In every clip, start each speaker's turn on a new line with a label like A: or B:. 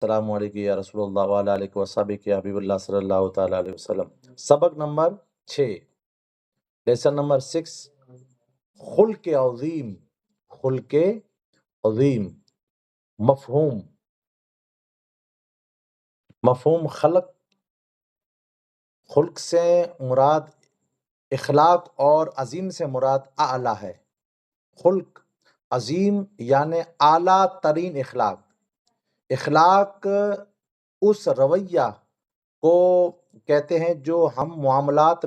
A: السلام علیکم یا رسول اللہ وعلیہ علیہ وصحبہ یا حبیب اللہ صلی اللہ تعالیٰ علیہ وسلم۔ سبق نمبر 6، لیسن نمبر 6، خلق عظیم۔ خلق عظیم، مفہوم خلق سے مراد اخلاق اور عظیم سے مراد اعلیٰ ہے۔ خلق عظیم یعنی اعلیٰ ترین اخلاق۔ اخلاق اس رویہ کو کہتے ہیں جو ہم معاملات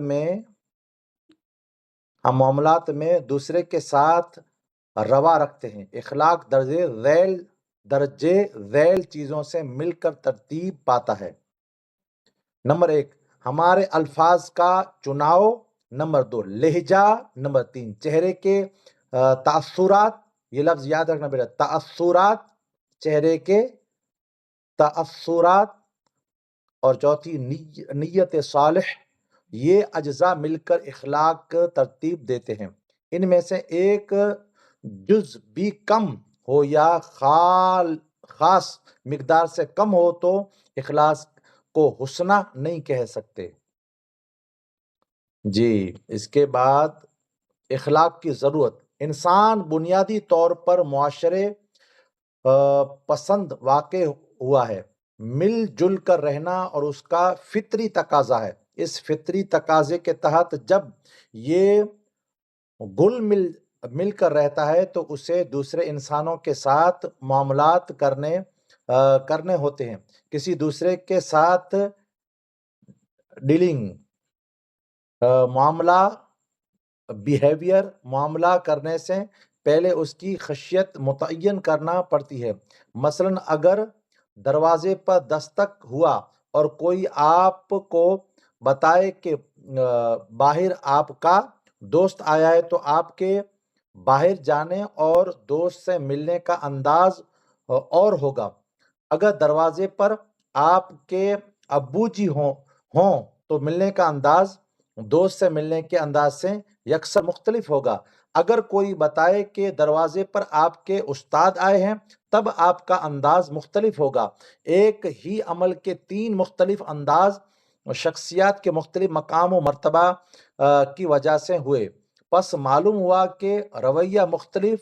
A: میں دوسرے کے ساتھ روا رکھتے ہیں۔ اخلاق درجے ذیل چیزوں سے مل کر ترتیب پاتا ہے۔ نمبر 1، ہمارے الفاظ کا چناؤ۔ نمبر 2، لہجہ۔ نمبر 3، چہرے کے تاثرات۔ یہ لفظ یاد رکھنا بیٹا، تاثرات، چہرے کے تاثرات۔ اور چوتھی، نیت صالح۔ یہ اجزاء مل کر اخلاق ترتیب دیتے ہیں۔ ان میں سے ایک جز بھی کم ہو یا خاص مقدار سے کم ہو تو اخلاص کو حسنہ نہیں کہہ سکتے۔ جی، اس کے بعد اخلاق کی ضرورت۔ انسان بنیادی طور پر معاشرے پسند واقع ہوا ہے۔ مل جل کر رہنا اور اس کا فطری تقاضا ہے۔ اس فطری تقاضے کے تحت جب یہ گل مل کر رہتا ہے تو اسے دوسرے انسانوں کے ساتھ معاملات کرنے ہوتے ہیں۔ کسی دوسرے کے ساتھ ڈیلنگ، معاملہ کرنے سے پہلے اس کی خشیت متعین کرنا پڑتی ہے۔ مثلا اگر دروازے پر دستک ہوا اور کوئی آپ کو بتائے کہ باہر آپ کا دوست آیا ہے تو آپ کے باہر جانے اور دوست سے ملنے کا انداز اور ہوگا۔ اگر دروازے پر آپ کے ابو جی ہوں تو ملنے کا انداز دوست سے ملنے کے انداز سے یکسر مختلف ہوگا۔ اگر کوئی بتائے کہ دروازے پر آپ کے استاد آئے ہیں تب آپ کا انداز مختلف ہوگا۔ ایک ہی عمل کے 3 مختلف انداز شخصیات کے مختلف مقام و مرتبہ کی وجہ سے ہوئے۔ پس معلوم ہوا کہ رویہ مختلف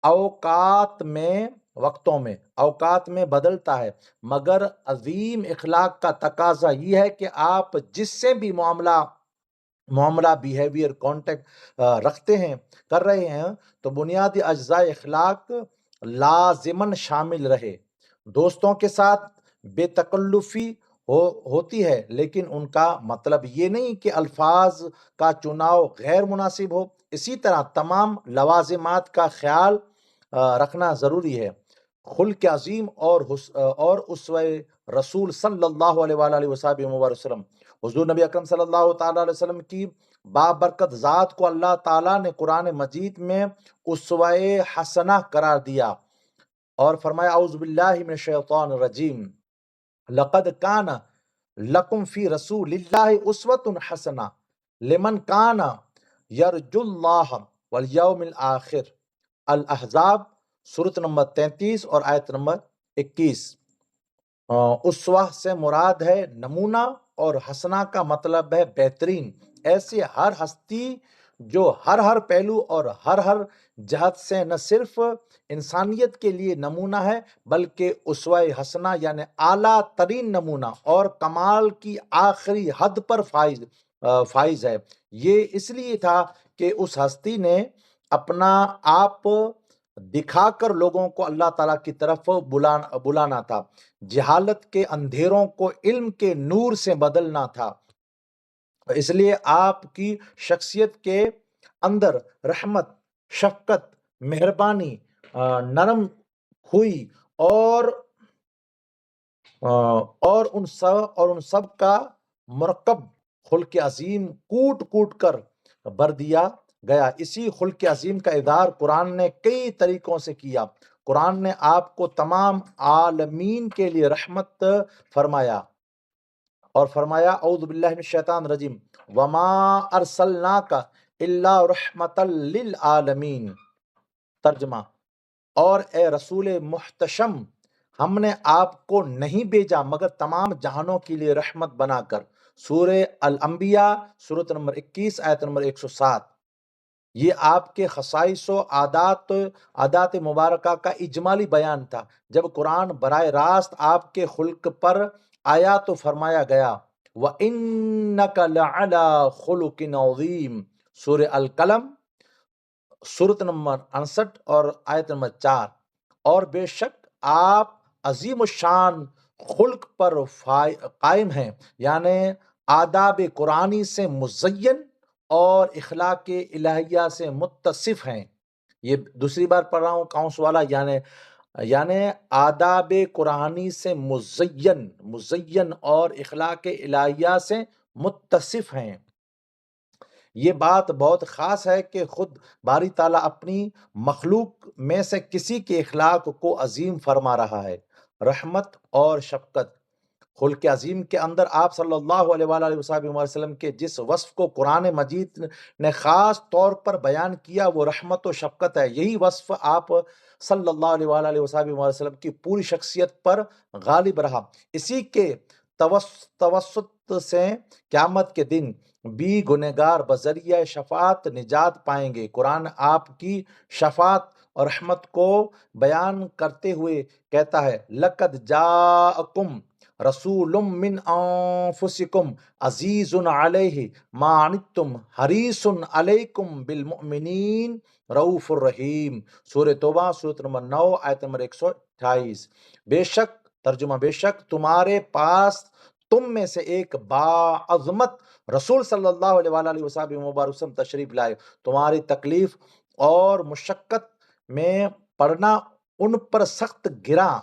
A: اوقات میں بدلتا ہے، مگر عظیم اخلاق کا تقاضا یہ ہے کہ آپ جس سے بھی معاملہ بیہیویئر کانٹیکٹ کر رہے ہیں تو بنیادی اجزاء اخلاق لازماً شامل رہے۔ دوستوں کے ساتھ بے تکلفی ہوتی ہے، لیکن ان کا مطلب یہ نہیں کہ الفاظ کا چناؤ غیر مناسب ہو۔ اسی طرح تمام لوازمات کا خیال رکھنا ضروری ہے۔ خلق عظیم اور اسوہ رسول صلی اللہ علیہ وآلہ وسلم، حضور نبی اکرم صلی اللہ تعالیٰ علیہ وسلم کی بابرکت ذات کو اللہ تعالیٰ نے قرآن مجید میں اسوہ حسنہ قرار دیا اور فرمایا اعوذ باللہ من الشیطان الرجیم لقد کان لکم فی رسول اللہ اسوۃ حسنہ لمن کان یرجو اللہ والیوم الآخر۔ الاحزاب سورۃ نمبر 33 اور آیت نمبر 21۔ اسوہ سے مراد ہے نمونہ اور حسنہ کا مطلب ہے بہترین۔ ایسی ہر ہستی جو ہر پہلو اور ہر جہت سے نہ صرف انسانیت کے لیے نمونہ ہے بلکہ اسوہ حسنہ یعنی اعلیٰ ترین نمونہ اور کمال کی آخری حد پر فائز ہے۔ یہ اس لیے تھا کہ اس ہستی نے اپنا آپ دکھا کر لوگوں کو اللہ تعالیٰ کی طرف بلانا تھا، جہالت کے اندھیروں کو علم کے نور سے بدلنا تھا۔ اس لیے آپ کی شخصیت کے اندر رحمت، شفقت، مہربانی، نرم خوئی اور ان سب کا مرکب خلق عظیم کوٹ کر بھر دیا گیا۔ اسی خلق عظیم کا اظہار قرآن نے کئی طریقوں سے کیا۔ قرآن نے آپ کو تمام عالمین کے لیے رحمت فرمایا اور فرمایا اعوذ باللہ من الشیطان الرجیم وما ارسلناک الا رحمۃ للعالمین۔ ترجمہ، اور اے رسول محتشم، ہم نے آپ کو نہیں بھیجا مگر تمام جہانوں کے لیے رحمت بنا کر۔ سورہ الانبیاء سورۃ نمبر 21 آیت نمبر 107۔ یہ آپ کے خصائص و عادات مبارکہ کا اجمالی بیان تھا۔ جب قرآن براہ راست آپ کے خلق پر آیا تو فرمایا گیا وَإِنَّكَ لَعَلَىٰ خُلُقٍ عَظِيمٍ۔ سورہ القلم سورۃ نمبر 69 اور آیت نمبر 4۔ اور بے شک آپ عظیم الشان خلق پر قائم ہیں، یعنی آداب قرآنی سے مزین اور اخلاق الہیہ سے متصف ہیں۔ یہ دوسری بار پڑھ رہا ہوں کاؤنس والا، یعنی آداب قرآنی سے مزین اور اخلاق الہیہ سے متصف ہیں۔ یہ بات بہت خاص ہے کہ خود باری تعالیٰ اپنی مخلوق میں سے کسی کے اخلاق کو عظیم فرما رہا ہے۔ رحمت اور شفقت۔ خلق عظیم کے اندر آپ صلی اللہ علیہ وآلہ وسلم کے جس وصف کو قرآن مجید نے خاص طور پر بیان کیا وہ رحمت و شفقت ہے۔ یہی وصف آپ صلی اللہ علیہ وآلہ وسلم کی پوری شخصیت پر غالب رہا۔ اسی کے توسط سے قیامت کے دن بھی گنہگار بذریعہ شفاعت نجات پائیں گے۔ قرآن آپ کی شفاعت اور رحمت کو بیان کرتے ہوئے کہتا ہے لَقَدْ جَاءَكُمْ رَسُولٌ مِّنْ أَنفُسِكُمْ عَزِيزٌ عَلَيْهِ مَا عَنِتُّمْ حَرِيصٌ عَلَيْكُمْ بِالْمُؤْمِنِينَ رؤوف الرحیم۔ سورہ توبہ سورۃ نمبر 9 آیت نمبر 128۔ بے شک ترجمہ، بے شک تمہارے پاس تم میں سے ایک باعظمت رسول صلی اللہ علیہ وآلہ وسلم تشریف لائے۔ تمہاری تکلیف اور مشقت میں پڑنا ان پر سخت گراں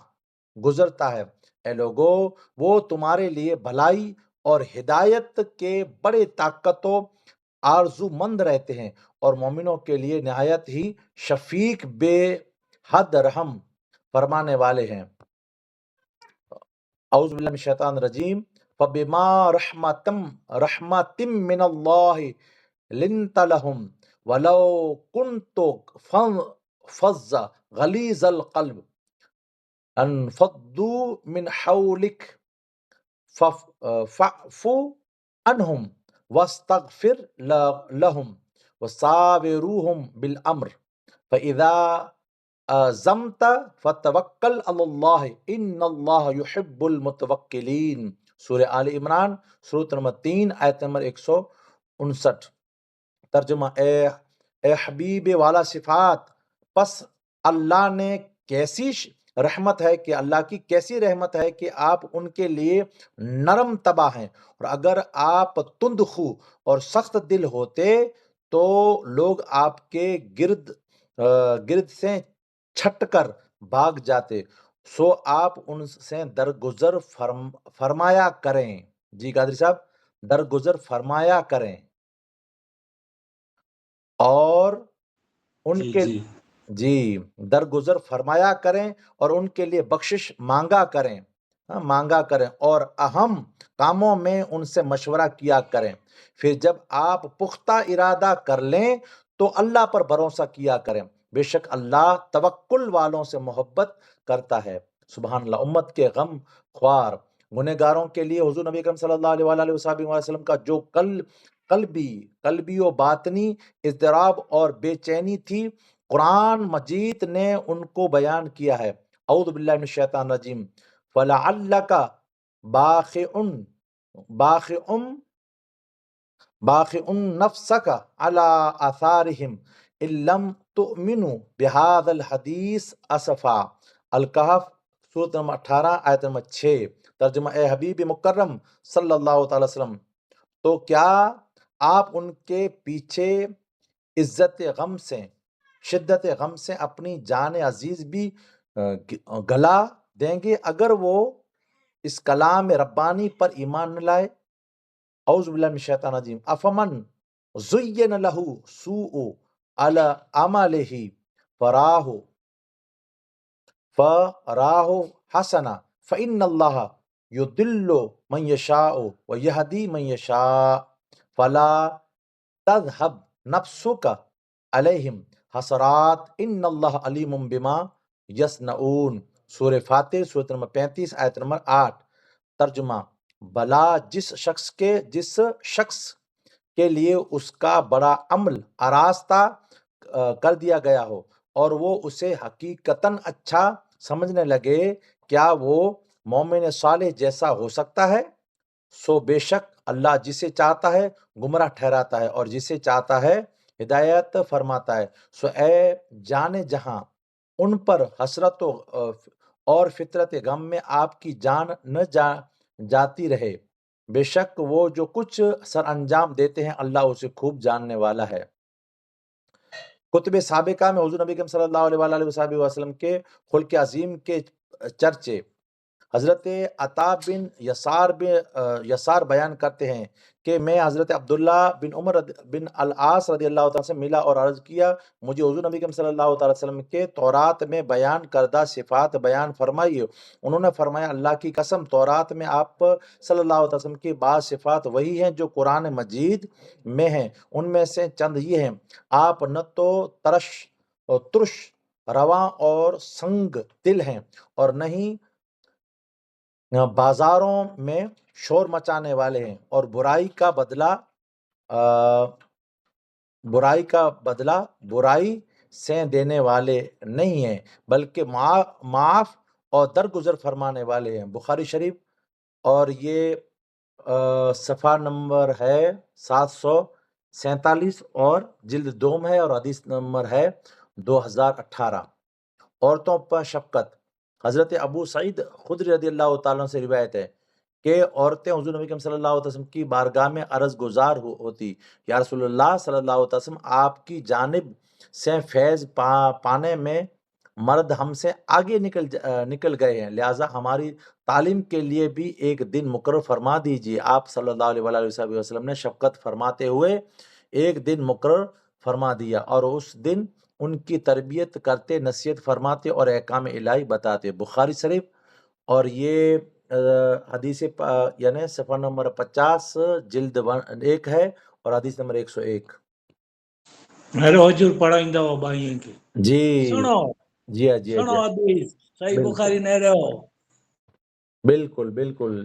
A: گزرتا ہے۔ اے لوگو، وہ تمہارے لیے بھلائی اور ہدایت کے بڑے طاقت و آرزو مند رہتے ہیں اور مومنوں کے لیے نہایت ہی شفیق، بے حد رحم فرمانے والے ہیں۔ اعوذ باللہ من الشیطان الرجیم۔ فَبِمَا رَحْمَةٍ مِّنَ اللَّهِ لِنْتَ لَهُمْ وَلَوْ كُنْتَ فَظًّا غَلِيظَ الْقَلْبِ انفضوا من حولك فاعف عنهم واستغفر لهم وشاورهم بالامر فاذا عزمت فتوکل علی اللہ ان اللہ یحب المتوکلین۔ سورہ آل عمران سورۃ نمبر 3 آیت نمبر 159۔ ترجمہ، اے حبیب والا صفات، پس اللہ نے کیسی رحمت ہے کہ اللہ کی کیسی رحمت ہے کہ آپ ان کے لیے نرم طبع ہیں، اور اگر آپ تند خو اور سخت دل ہوتے تو لوگ آپ کے گرد سے چھٹ کر بھاگ جاتے۔ سو آپ ان سے درگزر فرمایا کریں۔ جی قادری صاحب، درگزر فرمایا کریں اور ان کے درگزر فرمایا کریں اور ان کے لیے بخشش مانگا کریں اور اہم کاموں میں ان سے مشورہ کیا کریں۔ پھر جب آپ پختہ ارادہ کر لیں تو اللہ پر بھروسہ کیا کریں، بے شک اللہ توکل والوں سے محبت کرتا ہے۔ سبحان اللہ۔ امت کے غم خوار گنہگاروں کے لیے حضور نبی اکرم صلی اللہ علیہ وآلہ وسلم کا جو قلبی و باطنی اضطراب اور بے چینی تھی، قرآن مجید نے ان کو بیان کیا ہے۔ اعوذ باللہ من الشیطان الرجیم۔ فَلَعَلَّكَ بَاخِعٌ نَفْسَكَ عَلَىٰ آثَارِهِمْ إِن لَّمْ تُؤْمِنُوا بِهَٰذَا الْحَدِيثِ أَسَفًا۔ الکہف سورۃ نمبر 18 آیت نمبر 6۔ ترجمہ، اے حبیب مکرم صلی اللہ تعالی وسلم، تو کیا آپ ان کے پیچھے شدت غم سے اپنی جان عزیز بھی گلا دیں گے اگر وہ اس کلام ربانی پر ایمان نہ لائے؟ اعوذ باللہ من الشیطان الرجیم۔ افمن زین لہ سوء اعمالہ فراہ حسنا فإن اللہ یضل من یشاء ویہدی من یشاء فلا تذہب نفسک علیہم حسرات ان اللہ علیم بما یصنعون۔ سورہ فاتر سورت نمبر 35 آیت نمبر 8۔ ترجمہ: بھلا جس شخص کے لیے اس کا بڑا عمل آراستہ کر دیا گیا ہو اور وہ اسے حقیقتاً اچھا سمجھنے لگے، کیا وہ مومن صالح جیسا ہو سکتا ہے؟ سو بے شک اللہ جسے چاہتا ہے گمراہ ٹھہراتا ہے اور جسے چاہتا ہے ہدایت فرماتا ہے۔ سو اے جان جہاں، ان پر حسرت اور فطرت غم میں آپ کی جان نہ جاتی رہے، بے شک وہ جو کچھ سر انجام دیتے ہیں اللہ اسے خوب جاننے والا ہے۔ کتب سابقہ میں حضور نبی کریم صلی اللہ علیہ وآلہ وسلم کے خلق عظیم کے چرچے حضرت عطا بن یسار بیان کرتے ہیں کہ میں حضرت عبداللہ بن عمر بن العاص رضی اللہ تعالیٰ سے ملا اور عرض کیا، مجھے حضور نبی کریم صلی اللہ تعالیٰ وسلم کے تورات میں بیان کردہ صفات بیان فرمائیے۔ انہوں نے فرمایا، اللہ کی قسم، تورات میں آپ صلی اللہ علیہ وسلم کی بعض صفات وہی ہیں جو قرآن مجید میں ہیں۔ ان میں سے چند یہ ہیں: آپ نہ تو ترش رواں اور سنگ دل ہیں اور نہ ہی بازاروں میں شور مچانے والے ہیں، اور برائی کا بدلہ برائی سے دینے والے نہیں ہیں، بلکہ معاف اور درگزر فرمانے والے ہیں۔ بخاری شریف، اور یہ صفحہ نمبر ہے 747 اور جلد دوم ہے، اور حدیث نمبر ہے 2018۔ عورتوں پر شفقت۔ حضرت ابو سعید خدری رضی اللہ تعالیٰ سے روایت ہے کہ عورتیں حضور نبی کریم صلی اللہ علیہ وسلم کی بارگاہ میں عرض گزار ہوتی، یا رسول اللہ صلی اللہ علیہ وسلم، آپ کی جانب سے فیض پانے میں مرد ہم سے آگے نکل گئے ہیں، لہٰذا ہماری تعلیم کے لیے بھی ایک دن مقرر فرما دیجیے۔ آپ صلی اللہ علیہ وآلہ وسلم نے شفقت فرماتے ہوئے ایک دن مقرر فرما دیا، اور اس دن ان کی تربیت کرتے، نصیحت فرماتے اور احکام الہی بتاتے۔ بخاری شریف، اور یہ حدیث یعنی صفحہ نمبر 50 جلد 1 ہے، اور حدیث نمبر 101۔
B: میرے حضور پڑھائیندہ ہو بھائیوں کی
A: جی
B: سنو
A: جی جی
B: سنو
A: جی
B: حدیث صحیح
A: بالکل
B: بخاری نہیں رہو
A: بالکل بالکل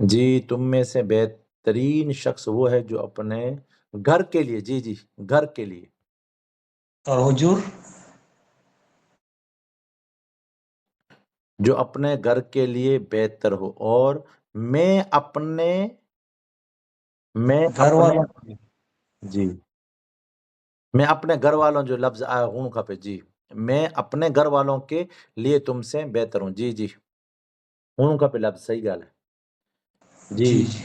A: جی، تم میں سے بہترین شخص وہ ہے جو اپنے گھر کے لیے، جی جی گھر کے لیے،
B: اور حضور
A: جو اپنے گھر کے لیے بہتر ہو، اور میں اپنے
B: گھر والوں کے لیے
A: جی میں اپنے گھر والوں جو لفظ آیا ہوں کھپے، جی میں اپنے گھر والوں کے لیے تم سے بہتر ہوں، جی جی ہوں کھپے لفظ، صحیح گال ہے جی
B: جی جی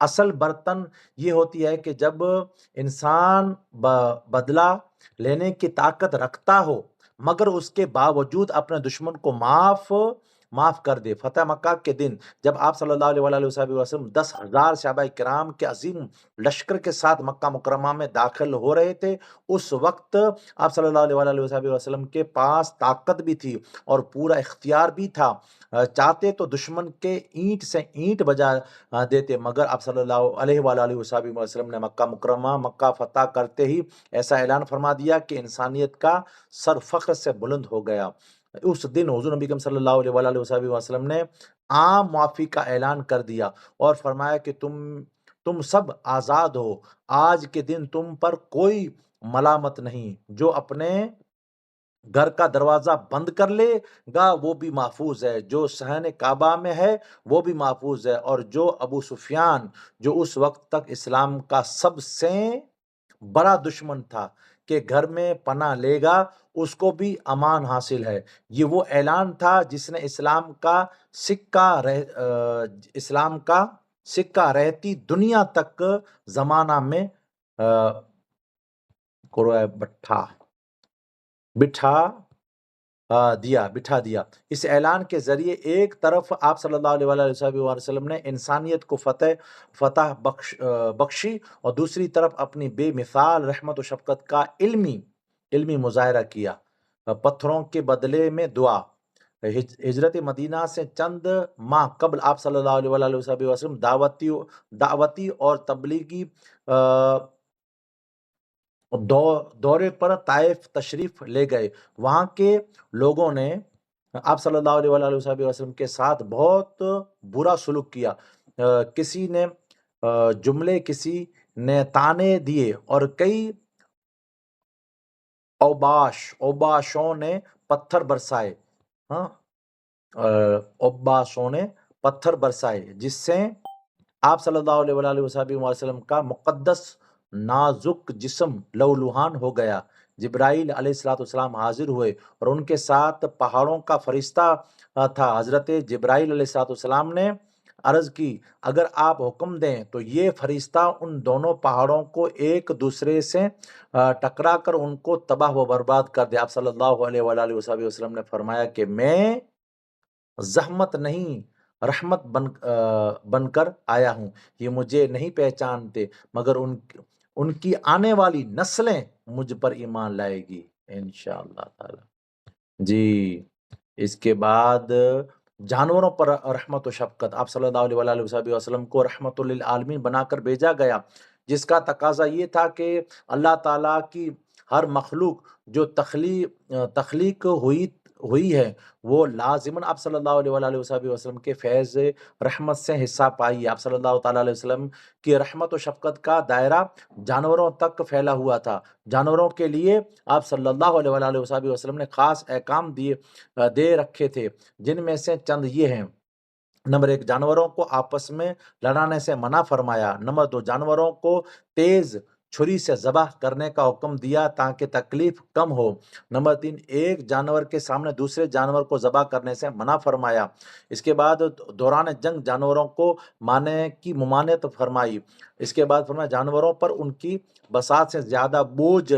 A: اصل برتن یہ ہوتی ہے کہ جب انسان بدلہ لینے کی طاقت رکھتا ہو مگر اس کے باوجود اپنے دشمن کو معاف کر دے۔ فتح مکہ کے دن جب آپ صلی اللہ علیہ وآلہ وسلم 10,000 صحابہ کرام کے عظیم لشکر کے ساتھ مکہ مکرمہ میں داخل ہو رہے تھے، اس وقت آپ صلی اللہ علیہ وآلہ وسلم کے پاس طاقت بھی تھی اور پورا اختیار بھی تھا، چاہتے تو دشمن کے اینٹ سے اینٹ بجا دیتے، مگر آپ صلی اللہ علیہ وآلہ وسلم نے مکہ مکرمہ مکہ فتح کرتے ہی ایسا اعلان فرما دیا کہ انسانیت کا سر فخر سے بلند ہو گیا۔ اس دن حضور نبی کریم صلی اللہ علیہ وآلہ وسلم نے عام معافی کا اعلان کر دیا اور فرمایا کہ تم سب آزاد ہو، آج کے دن تم پر کوئی ملامت نہیں، جو اپنے گھر کا دروازہ بند کر لے گا وہ بھی محفوظ ہے، جو صحن کعبہ میں ہے وہ بھی محفوظ ہے، اور جو ابو سفیان جو اس وقت تک اسلام کا سب سے بڑا دشمن تھا کہ گھر میں پناہ لے گا اس کو بھی امان حاصل ہے۔ یہ وہ اعلان تھا جس نے اسلام کا سکہ رہتی دنیا تک زمانہ میں بٹھا دیا۔ اس اعلان کے ذریعے ایک طرف آپ صلی اللہ علیہ وآلہ وسلم نے انسانیت کو فتح بخشی اور دوسری طرف اپنی بے مثال رحمت و شفقت کا علمی مظاہرہ کیا۔ پتھروں کے بدلے میں دعا۔ ہجرت مدینہ سے چند ماہ قبل آپ صلی اللہ علیہ وآلہ وسلم دعوتی اور تبلیغی دورے پر طائف تشریف لے گئے۔ وہاں کے لوگوں نے آپ صلی اللہ علیہ وآلہ وسلم کے ساتھ بہت برا سلوک کیا، کسی نے جملے، کسی نے تانے دیے اور کئی اوباشوں نے پتھر برسائے، جس سے آپ صلی اللہ علیہ وآلہ وسلم کا مقدس نازک جسم لہولہان ہو گیا۔ جبرائیل علیہ السلام حاضر ہوئے اور ان کے ساتھ پہاڑوں کا فرشتہ تھا۔ حضرت جبرائیل علیہ السلام نے عرض کی، اگر آپ حکم دیں تو یہ فرشتہ ان دونوں پہاڑوں کو ایک دوسرے سے ٹکرا کر ان کو تباہ و برباد کر دے۔ آپ صلی اللہ علیہ وآلہ وسلم نے فرمایا کہ میں زحمت نہیں رحمت بن کر آیا ہوں، یہ مجھے نہیں پہچانتے مگر ان کی آنے والی نسلیں مجھ پر ایمان لائے گی انشاءاللہ تعالی۔ جی، اس کے بعد جانوروں پر رحمت و شفقت۔ آپ صلی اللہ علیہ وآلہ وسلم کو رحمت للعالمین بنا کر بھیجا گیا، جس کا تقاضا یہ تھا کہ اللہ تعالیٰ کی ہر مخلوق جو تخلیق ہوئی ہے وہ لازماً آپ صلی اللہ علیہ وآلہ وسلم کے فیض رحمت سے حصہ پائی ہے۔ آپ صلی اللہ تعالیٰ علیہ وسلم کی رحمت و شفقت کا دائرہ جانوروں تک پھیلا ہوا تھا۔ جانوروں کے لیے آپ صلی اللہ علیہ وآلہ وسلم نے خاص احکام دے رکھے تھے، جن میں سے چند یہ ہیں۔ نمبر 1، جانوروں کو آپس میں لڑانے سے منع فرمایا۔ نمبر 2، جانوروں کو تیز چھری سے ذبح کرنے کا حکم دیا تاکہ تکلیف کم ہو۔ نمبر 3، ایک جانور کے سامنے دوسرے جانور کو ذبح کرنے سے منع فرمایا۔ اس کے بعد دوران جنگ جانوروں کو مارنے کی ممانعت فرمائی۔ اس کے بعد فرمایا جانوروں پر ان کی بساط سے زیادہ بوجھ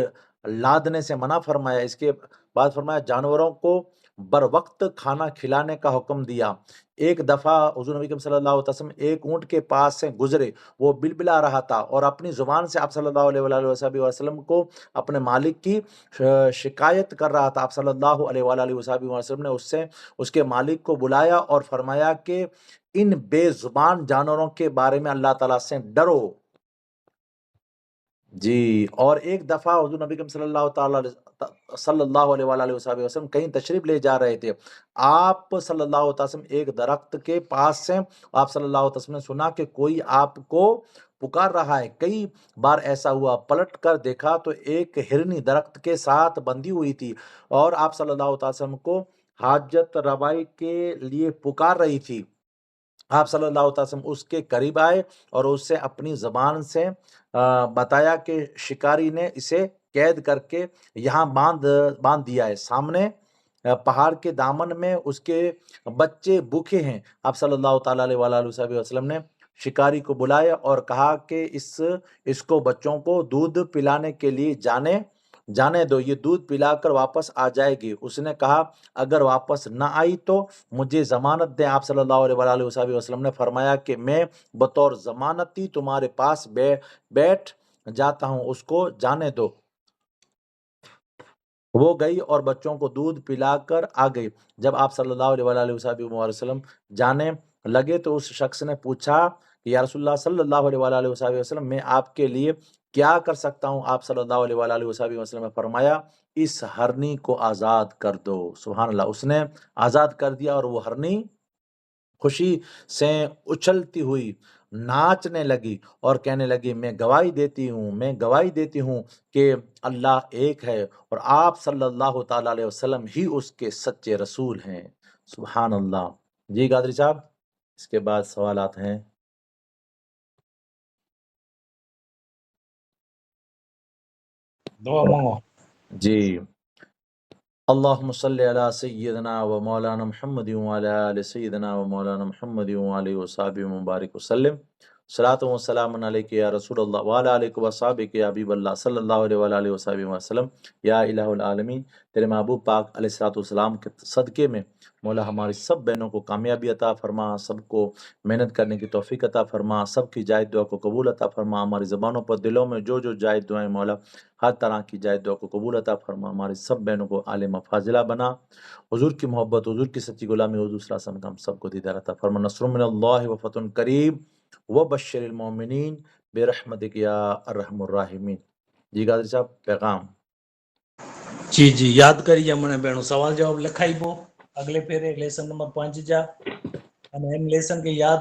A: لادنے سے منع فرمایا۔ اس کے بعد فرمایا جانوروں کو بر وقت کھانا کھلانے کا حکم دیا۔ ایک دفعہ حضور نبی کریم صلی اللہ علیہ وسلم ایک اونٹ کے پاس سے گزرے، وہ بلبلا رہا تھا اور اپنی زبان سے آپ صلی اللہ علیہ وآلہ وسلم کو اپنے مالک کی شکایت کر رہا تھا۔ آپ صلی اللہ علیہ وآلہ وسلم نے اس کے مالک کو بلایا اور فرمایا کہ ان بے زبان جانوروں کے بارے میں اللہ تعالیٰ سے ڈرو۔ جی، اور ایک دفعہ حضور نبی کریم صلی اللہ علیہ وآلہ وسلم کہیں تشریف لے جا رہے تھے۔ آپ صلی اللہ علیہ وسلم ایک درخت کے پاس سے آپ صلی اللہ علیہ وسلم نے سنا کہ کوئی آپ کو پکار رہا ہے۔ کئی بار ایسا ہوا، پلٹ کر دیکھا تو ایک ہرنی درخت کے ساتھ بندھی ہوئی تھی اور آپ صلی اللہ علیہ وسلم کو حاجت روائی کے لیے پکار رہی تھی۔ آپ صلی اللہ علیہ وسلم اس کے قریب آئے اور اس سے اپنی زبان سے بتایا کہ شکاری نے اسے قید کر کے یہاں باندھ دیا ہے، سامنے پہاڑ کے دامن میں اس کے بچے بھوکے ہیں۔ آپ صلی اللہ تعالیٰ علیہ وسلم نے شکاری کو بلایا اور کہا کہ اس کو بچوں کو دودھ پلانے کے لیے جانے دو، یہ دودھ پلا کر واپس آ جائے گی۔ اس نے کہا اگر واپس نہ آئی تو مجھے ضمانت دیں۔ آپ صلی اللہ علیہ وآلہ وسلم نے فرمایا کہ میں بطور ضمانتی تمہارے پاس بیٹھ جاتا ہوں، اس کو جانے دو۔ وہ گئی اور بچوں کو دودھ پلا کر آ گئی۔ جب آپ صلی اللہ علیہ وآلہ وسلم جانے لگے تو اس شخص نے پوچھا کہ یا رسول اللہ صلی اللہ علیہ وآلہ وسلم میں آپ کے لیے کیا کر سکتا ہوں؟ آپ صلی اللہ علیہ وآلہ وسلم نے فرمایا اس ہرنی کو آزاد کر دو۔ سبحان اللہ، اس نے آزاد کر دیا اور وہ ہرنی خوشی سے اچھلتی ہوئی ناچنے لگی اور کہنے لگی میں گواہی دیتی ہوں کہ اللہ ایک ہے اور آپ صلی اللہ تعالی علیہ وسلم ہی اس کے سچے رسول ہیں۔ سبحان اللہ۔ جی قادری صاحب، اس کے بعد سوالات ہیں۔
B: دعا مانگو۔
A: جی، اللہم صلی علی سیدنا و مولانا محمد وعلی آل سیدنا و مولانا محمد وعلی وصحبہ مبارک وسلم۔ صلاۃ و سلام علیک یا رسول اللہ وعلی آلک و صحابک یا حبیب اللہ صلی اللہ علیہ وآلہ وصحبہ وسلم۔ یا الہ العالمین، تیرے محبوب پاک علیہ الصلوۃ والسلام کے صدقے میں مولا ہماری سب بہنوں کو کامیابی عطا فرما، سب کو محنت کرنے کی توفیق عطا فرما، سب کی جائز دعا کو قبول عطا فرما، ہماری زبانوں پر دلوں میں جو جائز دعائیں مولا ہر طرح کی جائز دعا کو قبول عطا فرما، ہماری سب بہنوں کو عالم فاضلہ بنا، حضور کی محبت، حضور کی سچی غلامی، حضور صلی اللہ علیہ وسلم کا ہم سب کو دیدار عطا فرما۔ نصر من اللہ و فتح قریب وبشر المومنین برحمتک یا ارحم الراحمین۔ جی قادری صاحب، پیغام۔
B: جی یاد کریے મને બેનો સવાલ જવાબ લખાઈ બો અગલે ફેરે લેસન નંબર 5 જા અને એમ લેસન કે યાદ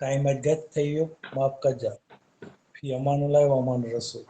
B: ટાઈમ એટ ગેટ થઈ ગયો, માફ કરજા। ફી અમાન અલ્લાહ વ અમાન રસૂલ।